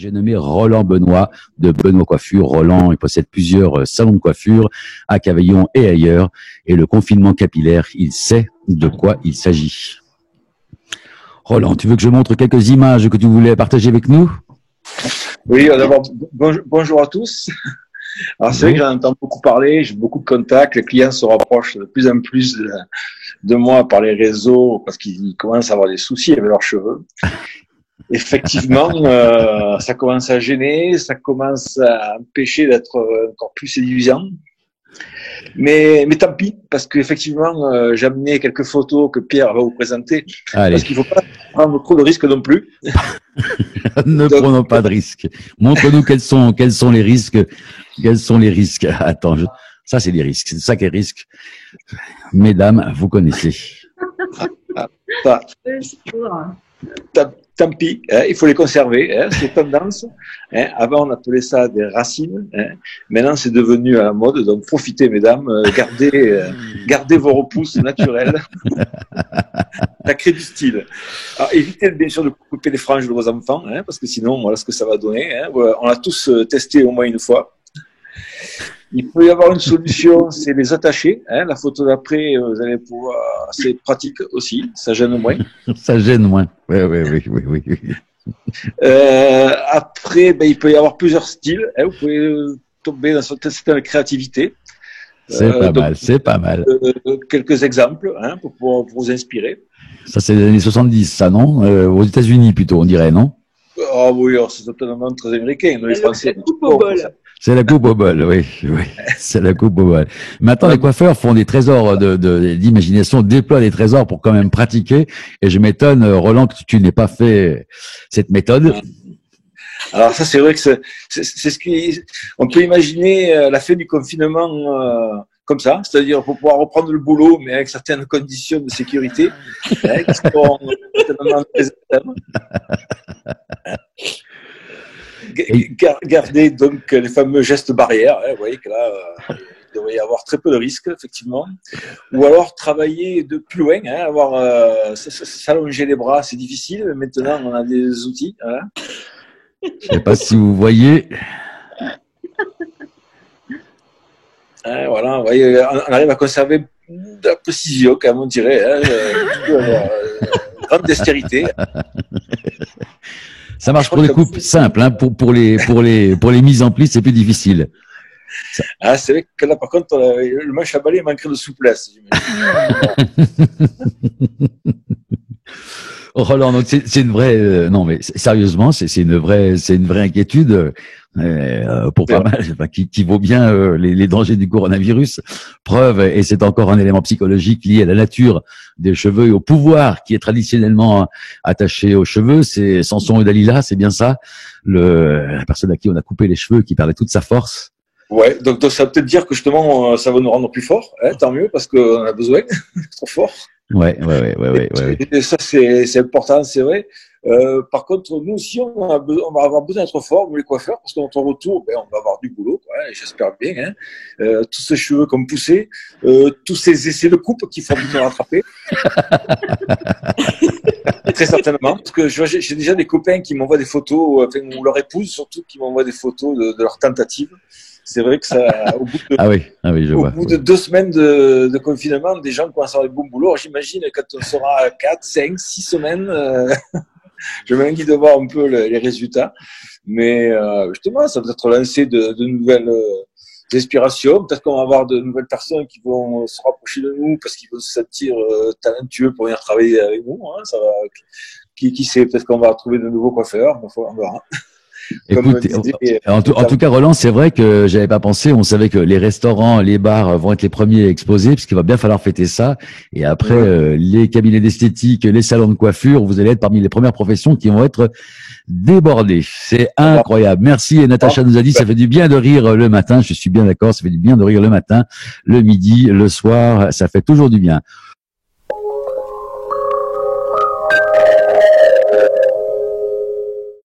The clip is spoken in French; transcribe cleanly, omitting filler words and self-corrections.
J'ai nommé Roland Benoît de Benoît Coiffure. Roland, il possède plusieurs salons de coiffure à Cavaillon et ailleurs. Et le confinement capillaire, il sait de quoi il s'agit. Roland, tu veux que je montre quelques images que tu voulais partager avec nous? Oui, d'abord, bonjour à tous. Alors, c'est vrai que j'en entends beaucoup parler, j'ai beaucoup de contacts, les clients se rapprochent de plus en plus de moi par les réseaux parce qu'ils commencent à avoir des soucis avec leurs cheveux. Effectivement, ça commence à gêner, ça commence à empêcher d'être encore plus séduisant. Mais tant pis, parce qu'effectivement, j'ai amené quelques photos que Pierre va vous présenter. Allez. Parce qu'il ne faut pas prendre trop de risques non plus. Ne prenons pas de risques. Montre-nous quels sont les risques. Quels sont les risques? Attends, ça c'est des risques. C'est ça qui est risque. Mesdames, vous connaissez. Tant pis, hein, il faut les conserver, hein, c'est tendance. Hein. Avant, on appelait ça des racines. Hein. Maintenant, c'est devenu à la mode. Donc, profitez, mesdames, gardez vos repousses naturelles. Ça crée du style. Alors, évitez bien sûr de couper les franges de vos enfants, hein, parce que sinon, voilà ce que ça va donner. Hein. On l'a tous testé au moins une fois. Il peut y avoir une solution, c'est les attacher. Hein. La photo d'après, vous allez pouvoir, c'est pratique aussi, ça gêne moins. Ça gêne moins. Oui. Après, il peut y avoir plusieurs styles. Hein. Vous pouvez tomber dans cette créativité. C'est pas mal. Quelques exemples hein, pour vous inspirer. Ça, c'est les années 70, ça, non? Aux États-Unis plutôt, on dirait, non? Ah oui, c'est totalement très américain. Les Français. C'est la coupe au bol, oui. C'est la coupe au bol. Maintenant, les coiffeurs font des trésors d'imagination, déploient des trésors pour quand même pratiquer. Et je m'étonne, Roland, que tu n'aies pas fait cette méthode. Alors ça, c'est vrai que c'est ce on peut imaginer la fin du confinement comme ça, c'est-à-dire pour pouvoir reprendre le boulot, mais avec certaines conditions de sécurité hein, qui sont totalement très extrêmes. Gardez donc les fameux gestes barrières. Hein, vous voyez que là, il devrait y avoir très peu de risques, effectivement. Ou alors travailler de plus loin, hein, s'allonger les bras, c'est difficile. Maintenant, on a des outils. Hein. Je ne sais pas si vous voyez. Hein, voilà, vous voyez, on arrive à conserver de la précision, comme on dirait. Hein, grande dextérité. Ça marche pour les coupes simples, hein. Pour les mises en pli, c'est plus difficile. Ah, c'est vrai que là, par contre, le manche à balai manquerait de souplesse. Roland, donc c'est une vraie, non mais sérieusement, c'est une vraie inquiétude pour pas mal, enfin, qui vaut bien les dangers du coronavirus. Preuve, et c'est encore un élément psychologique lié à la nature des cheveux et au pouvoir qui est traditionnellement attaché aux cheveux. C'est Samson et Dalila, c'est bien ça, la personne à qui on a coupé les cheveux, qui perdait toute sa force. Ouais, donc ça veut peut-être dire que justement ça va nous rendre plus forts, hein, tant mieux parce qu'on a besoin, trop fort. Ouais. Et ça c'est important, c'est vrai. Par contre, nous aussi on va avoir besoin d'être forts, nous les coiffeurs, parce que dans notre retour, on va avoir du boulot, quoi, hein, j'espère bien. Hein. Tous ces cheveux comme poussés, tous ces essais de coupe qu'il faut nous rattraper. Très certainement, parce que j'ai déjà des copains qui m'envoient des photos, ou leur épouse surtout, qui m'envoient des photos de leurs tentatives. C'est vrai que ça, au bout de 2 semaines de confinement, des gens commencent à avoir des bons boulots. Alors, j'imagine quand on sera à 4, 5, 6 semaines, je m'inquiète de voir un peu les résultats. Mais justement, ça va peut-être lancer de nouvelles inspirations. Peut-être qu'on va avoir de nouvelles personnes qui vont se rapprocher de nous parce qu'ils vont se sentir talentueux pour venir travailler avec nous. Hein. Ça va, qui sait, peut-être qu'on va trouver de nouveaux coiffeurs. On verra. Écoute, en tout cas, Roland, c'est vrai que j'avais pas pensé. On savait que les restaurants, les bars vont être les premiers à exploser, puisqu'il va bien falloir fêter ça. Et après, les cabinets d'esthétique, les salons de coiffure, vous allez être parmi les premières professions qui vont être débordées. C'est incroyable. Merci. Et Natacha nous a dit, ça fait du bien de rire le matin. Je suis bien d'accord. Ça fait du bien de rire le matin, le midi, le soir. Ça fait toujours du bien.